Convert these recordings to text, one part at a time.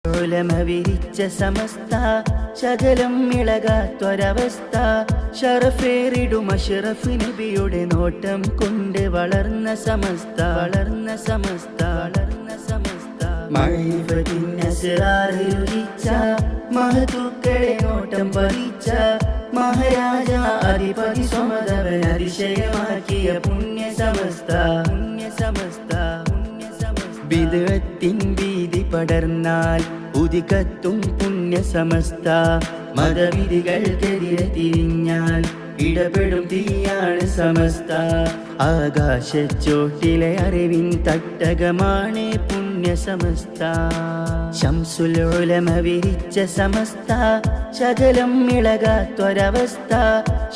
ഉലമ വിരിച്ച സമസ്ത ശകലം ഇളകാത്തൊരവസ്ഥ ഷറഫേറിടും അഷ്റഫ് നബിയുടെ നോട്ടം കൊണ്ട് വളർന്ന സമസ്ത മഅരിഫത്തിൻ അസ്റാറിൽ രുചിച്ച മഹത്തുക്കളെ നോട്ടം പതിച്ച മഹാരാജ അധിപതി സ്വമതവൻ അതിശയമാക്കിയ പുണ്യ സമസ്ത ബിദ്അത്തിൻ ഭീതി പടർന്നാൽ ഉദികത്തും പുണ്യ സമസ്ത മതവിധികൾക്കെതിരെ തിരിഞ്ഞാൽ ഇടപെടും തീയാണ് സമസ്ത ആകാശച്ചോട്ടിലെ അറിവിൻ തട്ടകമാണ് പുണ്യ സമസ്ത ശംസുൽ ഉലമ വിരിച്ച സമസ്ത ശകലം ഇളകാത്തൊരവസ്ഥ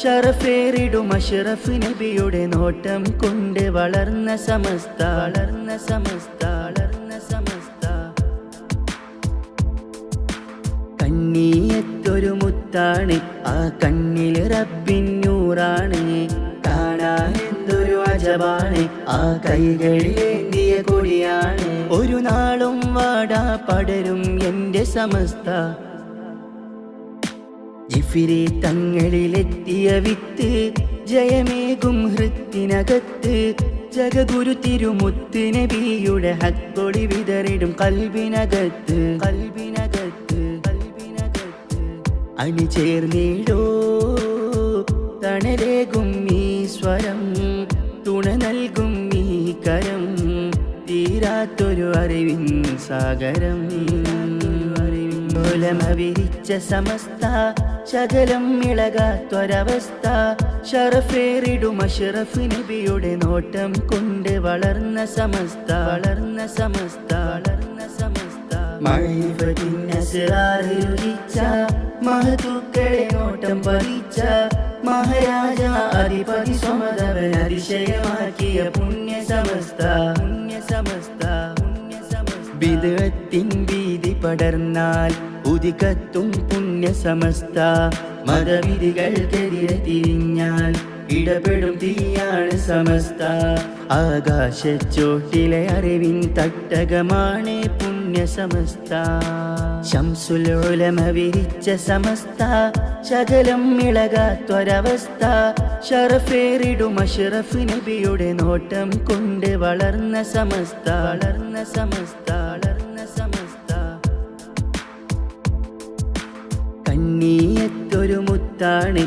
ഷറഫേറിടും അഷ്റഫ് നബിയുടെ നോട്ടം കൊണ്ട് വളർന്ന സമസ്ത കണ്ണീയത്തൊരു മുത്താണ് ആ കണ്ണിൽ റബ്ബിൻ നൂറാണ് കാണാൻ എന്തൊരു അജബാണ് ആ കൈകളിലേന്തിയ കൊടിയാണ് ഒരു നാളും വാടാ പടരും എന്റെ സമസ്ത ജിഫിരി തങ്ങളിലെത്തിയ വിത്ത് ജയമേകും ഹൃത്തിനകത്ത് ജഗഗുരു തിരുമുത്ത് നബിയുടെ ഹക്കൊടി വിതറിടും കൽബിനകത്ത് അണിചേർന്നിടോ തണലേകും ഈ സ്വരം തുണ നൽകും ഈ കരം തീരാത്തൊരു അറിവിൻ സാഗരം ഉലമ വിരിച്ച സമസ്ത ശകലം ഇളകാത്തൊരവസ്ഥ ഷറഫേറിടും അഷ്റഫ് നബിയുടെ നോട്ടം കൊണ്ട് വളർന്ന സമസ്ത മഅരിഫത്തിൻ അസ്റാറിൽ രുചിച്ച മഹത്തുക്കളെ നോട്ടം പതിച്ച മഹാരാജ അധിപതി സ്വമതവൻ അതിശയമാക്കിയ പുണ്യ സമസ്ത ബിദ്അത്തിൻ ഭീതി പടർന്നാൽ ഉദികത്തും പുണ്യ സമസ്ത മതവിധികൾക്കെതിരെ തിരിഞ്ഞാൽ ഇടപെടും തീയാണ് സമസ്ത ആകാശച്ചോട്ടിലെ അറിവിൻ തട്ടകമാണ് പുണ്യ സമസ്ത ശംസുൽ ഉലമ വിരിച്ച സമസ്ത ശകലം ഇളകാത്തൊരവസ്ഥ ഷറഫേറിടും അഷ്റഫ് നബിയുടെ നോട്ടം കൊണ്ട് വളർന്ന സമസ്ത കണ്ണീയത്തൊരു മുത്താണ്